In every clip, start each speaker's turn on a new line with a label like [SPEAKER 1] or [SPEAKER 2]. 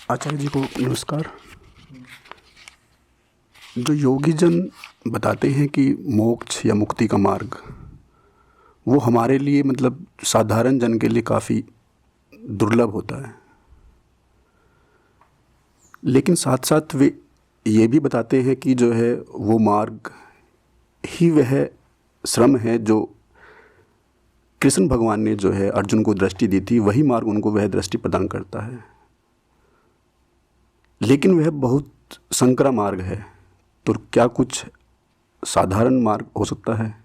[SPEAKER 1] आचार्य जी को नमस्कार। जो योगी जन बताते हैं कि मोक्ष या मुक्ति का मार्ग वो हमारे लिए मतलब साधारण जन के लिए काफ़ी दुर्लभ होता है, लेकिन साथ साथ वे ये भी बताते हैं कि जो है वो मार्ग ही वह श्रम है जो कृष्ण भगवान ने जो है अर्जुन को दृष्टि दी थी, वही मार्ग उनको वह दृष्टि प्रदान करता है। लेकिन वह बहुत संकरा मार्ग है, तो क्या कुछ साधारण मार्ग हो सकता है,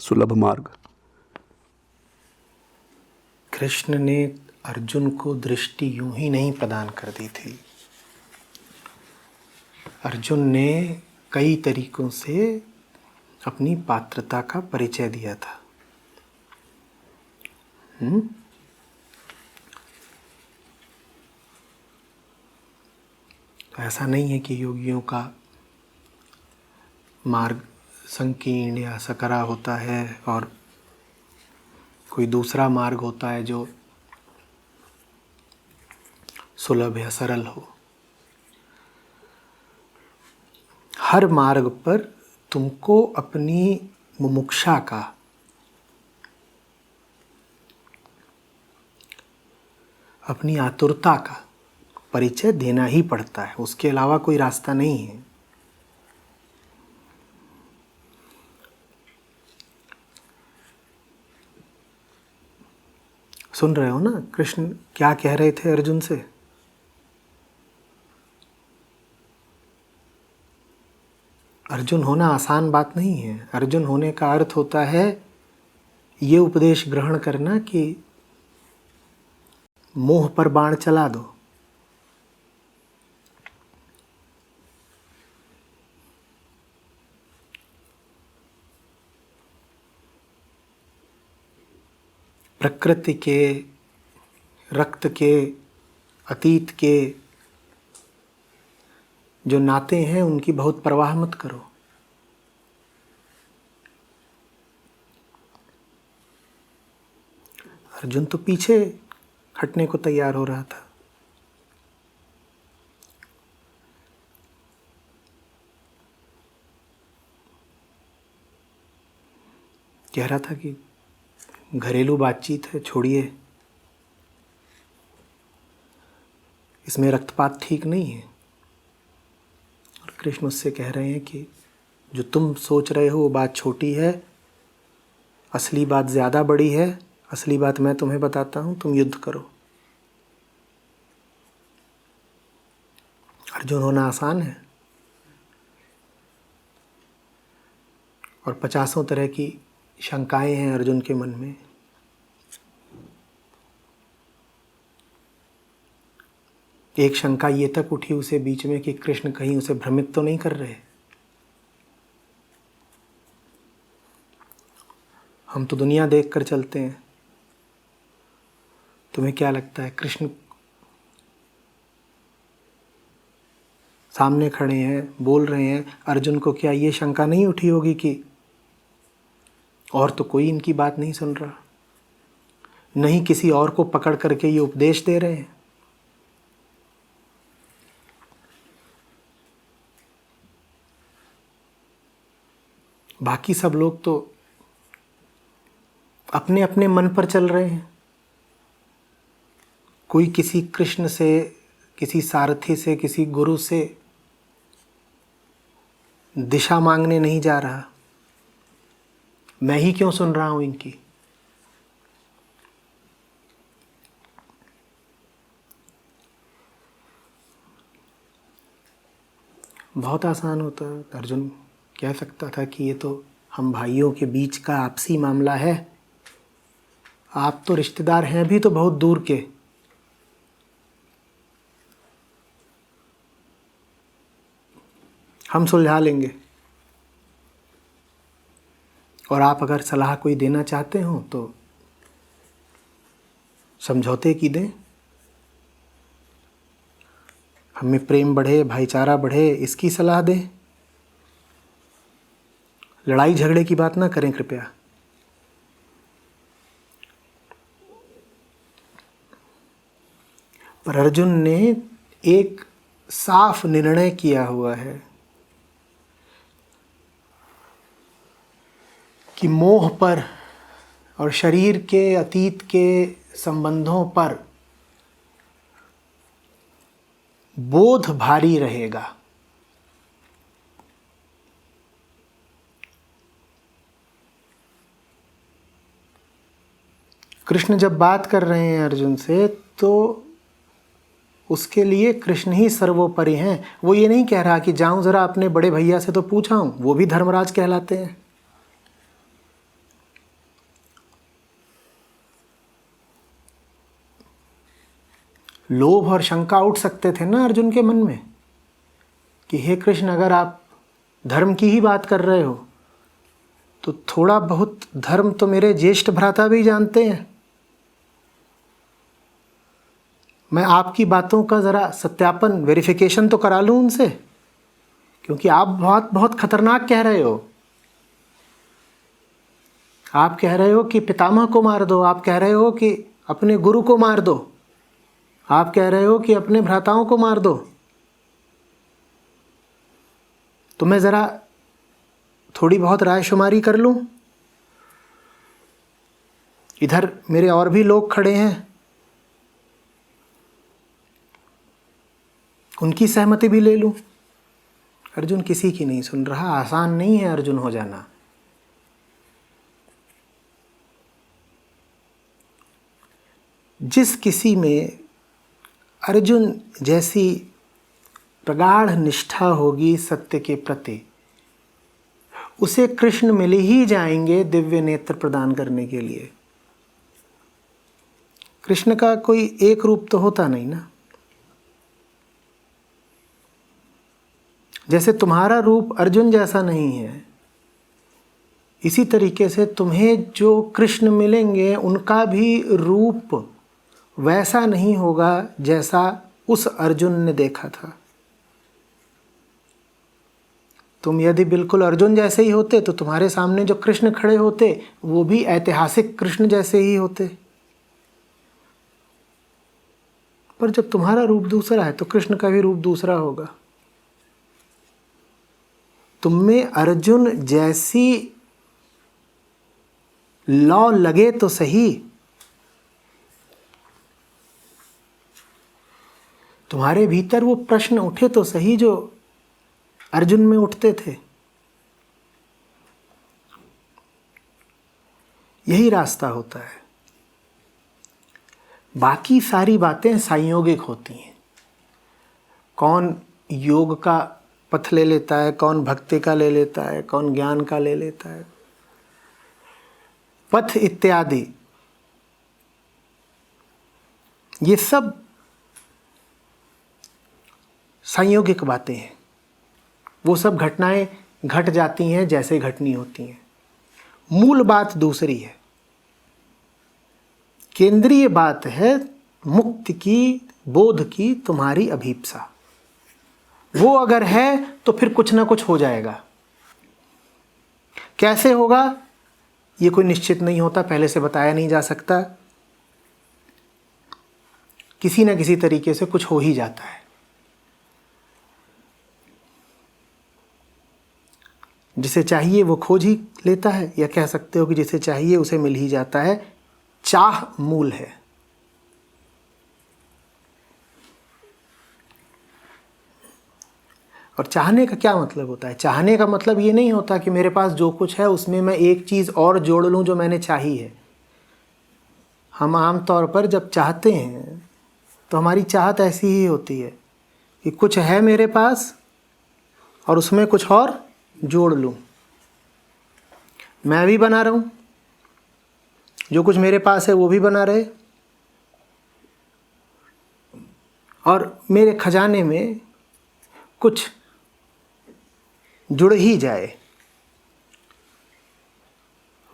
[SPEAKER 1] सुलभ मार्ग?
[SPEAKER 2] कृष्ण ने अर्जुन को दृष्टि यूं ही नहीं प्रदान कर दी थी। अर्जुन ने कई तरीकों से अपनी पात्रता का परिचय दिया था। तो ऐसा नहीं है कि योगियों का मार्ग संकीर्ण या सकरा होता है और कोई दूसरा मार्ग होता है जो सुलभ या सरल हो। हर मार्ग पर तुमको अपनी मुमुक्षा का, अपनी आतुरता का परिचय देना ही पड़ता है, उसके अलावा कोई रास्ता नहीं है। सुन रहे हो ना कृष्ण क्या कह रहे थे अर्जुन से? अर्जुन होना आसान बात नहीं है। अर्जुन होने का अर्थ होता है ये उपदेश ग्रहण करना कि मोह पर बाण चला दो। प्रकृति के, रक्त के, अतीत के जो नाते हैं उनकी बहुत परवाह मत करो। अर्जुन तो पीछे हटने को तैयार हो रहा था। कह रहा था कि घरेलू बातचीत है, छोड़िए, इसमें रक्तपात ठीक नहीं है। और कृष्ण उससे कह रहे हैं कि जो तुम सोच रहे हो वो बात छोटी है, असली बात ज़्यादा बड़ी है। असली बात मैं तुम्हें बताता हूँ, तुम युद्ध करो। अर्जुन होना आसान है और 50 तरह की शंकाएं हैं अर्जुन के मन में। एक शंका ये तक उठी उसे बीच में कि कृष्ण कहीं उसे भ्रमित तो नहीं कर रहे। हम तो दुनिया देख कर चलते हैं, तुम्हें क्या लगता है कृष्ण सामने खड़े हैं, बोल रहे हैं, अर्जुन को क्या ये शंका नहीं उठी होगी कि और तो कोई इनकी बात नहीं सुन रहा, नहीं किसी और को पकड़ करके ये उपदेश दे रहे हैं। बाकी सब लोग तो अपने अपने मन पर चल रहे हैं। कोई किसी कृष्ण से, किसी सारथी से, किसी गुरु से दिशा मांगने नहीं जा रहा। मैं ही क्यों सुन रहा हूं इनकी? बहुत आसान होता है। अर्जुन कह सकता था कि ये तो हम भाइयों के बीच का आपसी मामला है, आप तो रिश्तेदार हैं भी तो बहुत दूर के, हम सुलझा लेंगे। और आप अगर सलाह कोई देना चाहते हो तो समझौते की दें, हमें प्रेम बढ़े, भाईचारा बढ़े, इसकी सलाह दें। लड़ाई झगड़े की बात ना करें कृपया। पर अर्जुन ने एक साफ निर्णय किया हुआ है कि मोह पर और शरीर के अतीत के संबंधों पर बोझ भारी रहेगा। कृष्ण जब बात कर रहे हैं अर्जुन से तो उसके लिए कृष्ण ही सर्वोपरि हैं। वो ये नहीं कह रहा कि जाऊं जरा अपने बड़े भैया से तो पूछा हूं, वो भी धर्मराज कहलाते हैं। लोभ और शंका उठ सकते थे ना अर्जुन के मन में कि हे कृष्ण, अगर आप धर्म की ही बात कर रहे हो तो थोड़ा बहुत धर्म तो मेरे ज्येष्ठ भ्राता भी जानते हैं। मैं आपकी बातों का ज़रा सत्यापन, वेरिफिकेशन तो करा लूँ उनसे, क्योंकि आप बहुत बहुत खतरनाक कह रहे हो। आप कह रहे हो कि पितामह को मार दो, आप कह रहे हो कि अपने गुरु को मार दो, आप कह रहे हो कि अपने भ्राताओं को मार दो। तो मैं ज़रा थोड़ी बहुत रायशुमारी कर लूँ। इधर मेरे और भी लोग खड़े हैं, उनकी सहमति भी ले लूँ। अर्जुन किसी की नहीं सुन रहा। आसान नहीं है अर्जुन हो जाना। जिस किसी में अर्जुन जैसी प्रगाढ़ निष्ठा होगी सत्य के प्रति, उसे कृष्ण मिल ही जाएंगे दिव्य नेत्र प्रदान करने के लिए। कृष्ण का कोई एक रूप तो होता नहीं ना। जैसे तुम्हारा रूप अर्जुन जैसा नहीं है, इसी तरीके से तुम्हें जो कृष्ण मिलेंगे उनका भी रूप वैसा नहीं होगा जैसा उस अर्जुन ने देखा था। तुम यदि बिल्कुल अर्जुन जैसे ही होते तो तुम्हारे सामने जो कृष्ण खड़े होते वो भी ऐतिहासिक कृष्ण जैसे ही होते। पर जब तुम्हारा रूप दूसरा है तो कृष्ण का भी रूप दूसरा होगा। तुममें अर्जुन जैसी लौ लगे तो सही, तुम्हारे भीतर वो प्रश्न उठे तो सही जो अर्जुन में उठते थे। यही रास्ता होता है। बाकी सारी बातें संयोगिक होती हैं। कौन योग का पथ ले लेता है, कौन भक्ति का ले लेता है, कौन ज्ञान का ले लेता है, पथ इत्यादि, ये सब संयोगिक बातें हैं। वो सब घटनाएं घट जाती हैं जैसे घटनी होती हैं। मूल बात दूसरी है। केंद्रीय बात है मुक्ति की, बोध की तुम्हारी अभीप्सा। वो अगर है तो फिर कुछ ना कुछ हो जाएगा। कैसे होगा ये कोई निश्चित नहीं होता, पहले से बताया नहीं जा सकता। किसी ना किसी तरीके से कुछ हो ही जाता है। जिसे चाहिए वो खोज ही लेता है, या कह सकते हो कि जिसे चाहिए उसे मिल ही जाता है। चाह मूल है। और चाहने का क्या मतलब होता है? चाहने का मतलब ये नहीं होता कि मेरे पास जो कुछ है उसमें मैं एक चीज़ और जोड़ लूँ जो मैंने चाही है। हम आम तौर पर जब चाहते हैं तो हमारी चाहत ऐसी ही होती है कि कुछ है मेरे पास और उसमें कुछ और जोड़ लूँ। मैं भी बना रहा हूँ, जो कुछ मेरे पास है वो भी बना रहे, और मेरे खजाने में कुछ जुड़ ही जाए।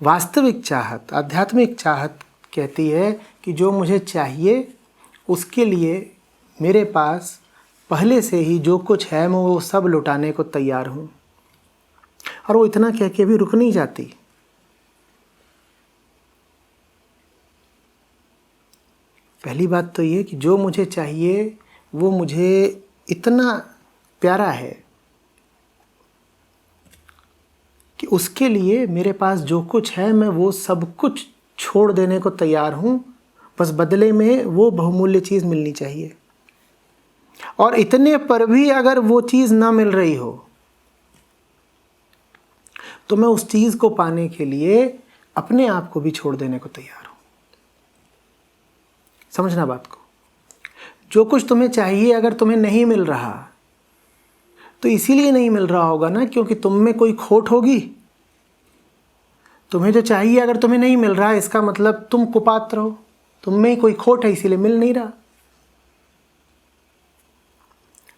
[SPEAKER 2] वास्तविक चाहत, आध्यात्मिक चाहत कहती है कि जो मुझे चाहिए उसके लिए मेरे पास पहले से ही जो कुछ है मैं वो सब लुटाने को तैयार हूँ। और वो इतना कह के भी रुक नहीं जाती। पहली बात तो ये कि जो मुझे चाहिए वो मुझे इतना प्यारा है कि उसके लिए मेरे पास जो कुछ है मैं वो सब कुछ छोड़ देने को तैयार हूँ, बस बदले में वो बहुमूल्य चीज़ मिलनी चाहिए। और इतने पर भी अगर वो चीज़ ना मिल रही हो तो मैं उस चीज़ को पाने के लिए अपने आप को भी छोड़ देने को तैयार हूँ। समझना बात को। जो कुछ तुम्हें चाहिए अगर तुम्हें नहीं मिल रहा तो इसीलिए नहीं मिल रहा होगा ना क्योंकि तुम में कोई खोट होगी। तुम्हें जो चाहिए अगर तुम्हें नहीं मिल रहा इसका मतलब तुम कुपात्र हो, तुम में ही कोई खोट है इसीलिए मिल नहीं रहा।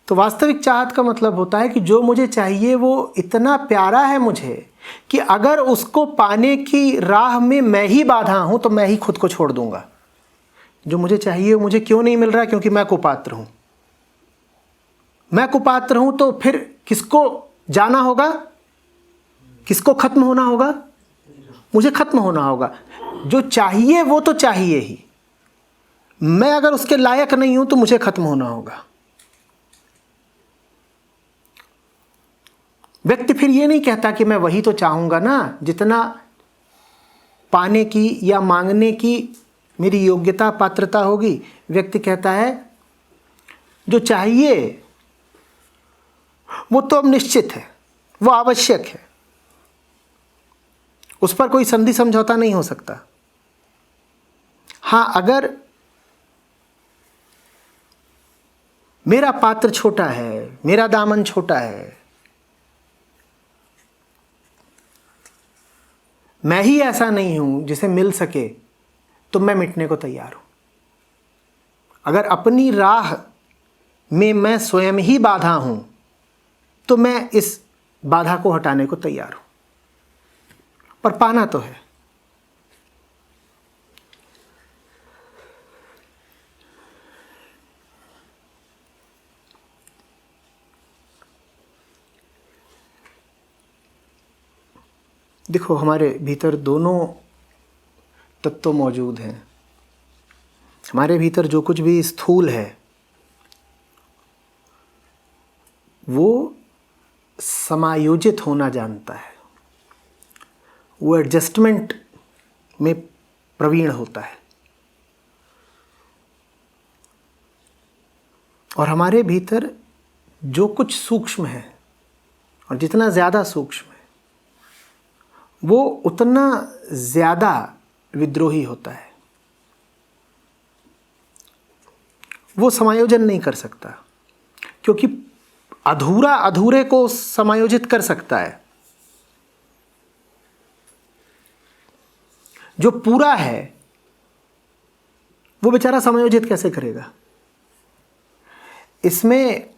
[SPEAKER 2] तो वास्तविक चाहत का मतलब होता है कि जो मुझे चाहिए वो इतना प्यारा है मुझे कि अगर उसको पाने की राह में मैं ही बाधा हूं तो मैं ही खुद को छोड़ दूंगा। जो मुझे चाहिए वो मुझे क्यों नहीं मिल रहा? क्योंकि मैं कुपात्र हूं। मैं कुपात्र हूं तो फिर किसको जाना होगा? किसको खत्म होना होगा? मुझे खत्म होना होगा। जो चाहिए वो तो चाहिए ही, मैं अगर उसके लायक नहीं हूं तो मुझे खत्म होना होगा। व्यक्ति फिर ये नहीं कहता कि मैं वही तो चाहूंगा ना जितना पाने की या मांगने की मेरी योग्यता पात्रता होगी। व्यक्ति कहता है जो चाहिए वो तो अब निश्चित है, वो आवश्यक है, उस पर कोई संधि समझौता नहीं हो सकता। हां, अगर मेरा पात्र छोटा है, मेरा दामन छोटा है, मैं ही ऐसा नहीं हूं जिसे मिल सके, तो मैं मिटने को तैयार हूं। अगर अपनी राह में मैं स्वयं ही बाधा हूं तो मैं इस बाधा को हटाने को तैयार हूं। पर पाना तो है। देखो, हमारे भीतर दोनों तत्व मौजूद हैं। हमारे भीतर जो कुछ भी स्थूल है वो समायोजित होना जानता है, वो एडजस्टमेंट में प्रवीण होता है। और हमारे भीतर जो कुछ सूक्ष्म है, और जितना ज़्यादा सूक्ष्म है वो उतना ज़्यादा विद्रोही होता है। वो समायोजन नहीं कर सकता, क्योंकि अधूरा अधूरे को समायोजित कर सकता है। जो पूरा है वो बेचारा समायोजित कैसे करेगा? इसमें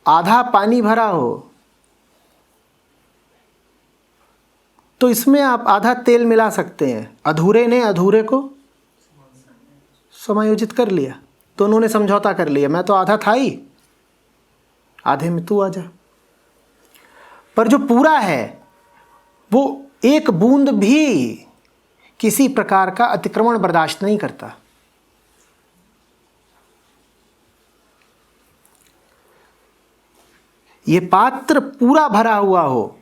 [SPEAKER 2] आधा पानी भरा हो तो इसमें आप आधा तेल मिला सकते हैं। अधूरे ने अधूरे को समायोजित कर लिया, दोनों ने समझौता कर लिया। मैं तो आधा था ही, आधे में तू आ जा। पर जो पूरा है वो एक बूंद भी किसी प्रकार का अतिक्रमण बर्दाश्त नहीं करता। ये पात्र पूरा भरा हुआ हो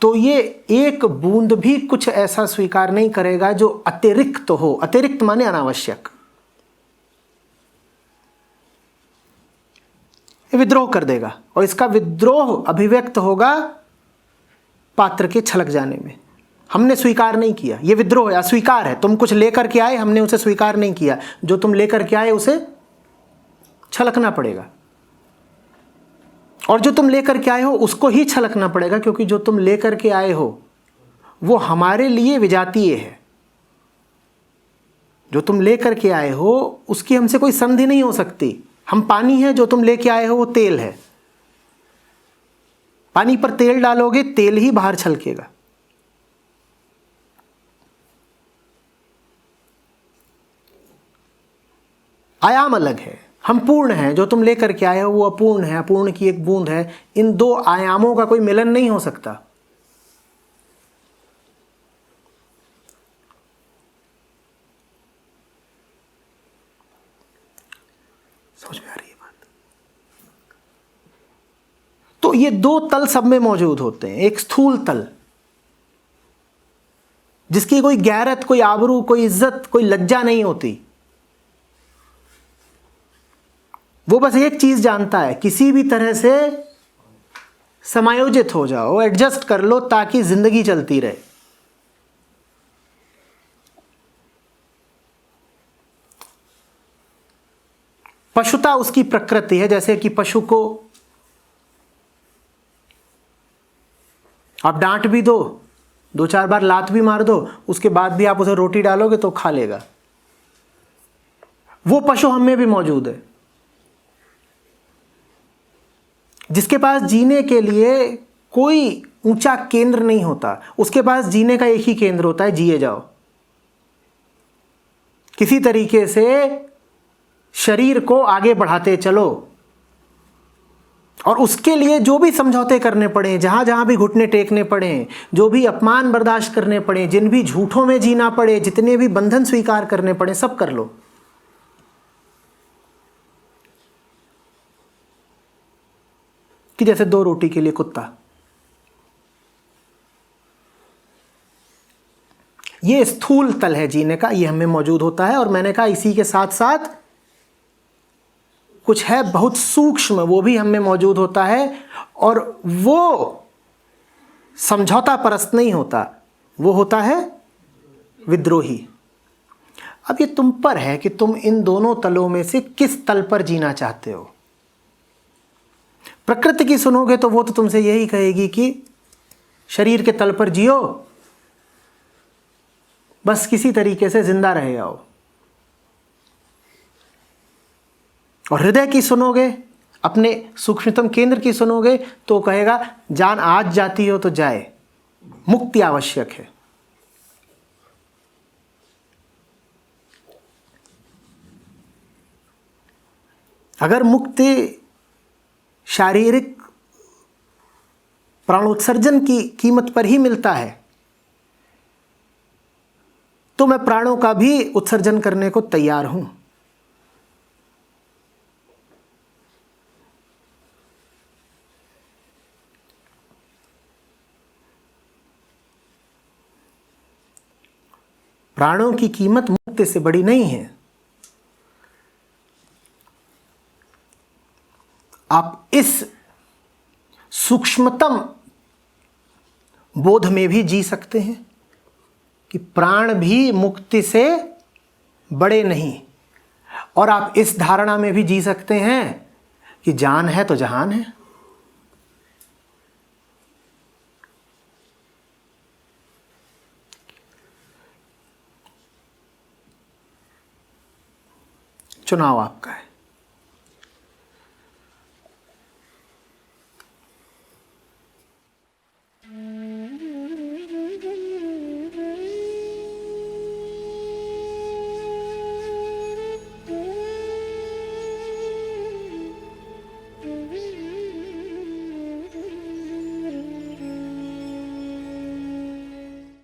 [SPEAKER 2] तो ये एक बूंद भी कुछ ऐसा स्वीकार नहीं करेगा जो अतिरिक्त हो। अतिरिक्त माने अनावश्यक। ये विद्रोह कर देगा, और इसका विद्रोह अभिव्यक्त होगा पात्र के छलक जाने में। हमने स्वीकार नहीं किया, ये विद्रोह है, अस्वीकार है। तुम कुछ लेकर के आए, हमने उसे स्वीकार नहीं किया। जो तुम लेकर के आए उसे छलकना पड़ेगा, और जो तुम लेकर के आए हो उसको ही छलकना पड़ेगा, क्योंकि जो तुम लेकर के आए हो वो हमारे लिए विजातीय है। जो तुम लेकर के आए हो उसकी हमसे कोई संधि नहीं हो सकती। हम पानी है, जो तुम लेके आए हो वो तेल है। पानी पर तेल डालोगे, तेल ही बाहर छलकेगा। आयाम अलग है। हम पूर्ण हैं, जो तुम लेकर के आए हो वो अपूर्ण है, अपूर्ण की एक बूंद है। इन दो आयामों का कोई मिलन नहीं हो सकता। तो ये दो तल सब में मौजूद होते हैं। एक स्थूल तल जिसकी कोई गैरत, कोई आबरू, कोई इज्जत, कोई लज्जा नहीं होती। वो बस एक चीज जानता है, किसी भी तरह से समायोजित हो जाओ, एडजस्ट कर लो ताकि जिंदगी चलती रहे। पशुता उसकी प्रकृति है। जैसे कि पशु को आप डांट भी दो, 2-4 बार लात भी मार दो, उसके बाद भी आप उसे रोटी डालोगे तो खा लेगा। वो पशु हम में भी मौजूद है, जिसके पास जीने के लिए कोई ऊंचा केंद्र नहीं होता। उसके पास जीने का एक ही केंद्र होता है, जिए जाओ। किसी तरीके से शरीर को आगे बढ़ाते चलो, और उसके लिए जो भी समझौते करने पड़े, जहां जहां भी घुटने टेकने पड़े, जो भी अपमान बर्दाश्त करने पड़े, जिन भी झूठों में जीना पड़े, जितने भी बंधन स्वीकार करने पड़े, सब कर लो। कि जैसे 2 रोटी के लिए कुत्ता। ये स्थूल तल है जीने का, ये हमें मौजूद होता है। और मैंने कहा इसी के साथ साथ कुछ है बहुत सूक्ष्म, वो भी हमें मौजूद होता है, और वो समझौता परस्त नहीं होता, वो होता है विद्रोही। अब ये तुम पर है कि तुम इन दोनों तलों में से किस तल पर जीना चाहते हो। प्रकृति की सुनोगे तो वो तो तुमसे यही कहेगी कि शरीर के तल पर जियो, बस किसी तरीके से जिंदा रह जाओ। और हृदय की सुनोगे, अपने सूक्ष्मतम केंद्र की सुनोगे, तो कहेगा जान आज जाती हो तो जाए, मुक्ति आवश्यक है। अगर मुक्ति शारीरिक प्राणोत्सर्जन की कीमत पर ही मिलता है तो मैं प्राणों का भी उत्सर्जन करने को तैयार हूं। प्राणों की कीमत मुक्ति से बड़ी नहीं है। आप इस सूक्ष्मतम बोध में भी जी सकते हैं कि प्राण भी मुक्ति से बड़े नहीं, और आप इस धारणा में भी जी सकते हैं कि जान है तो जहान है। चुनाव आपका है।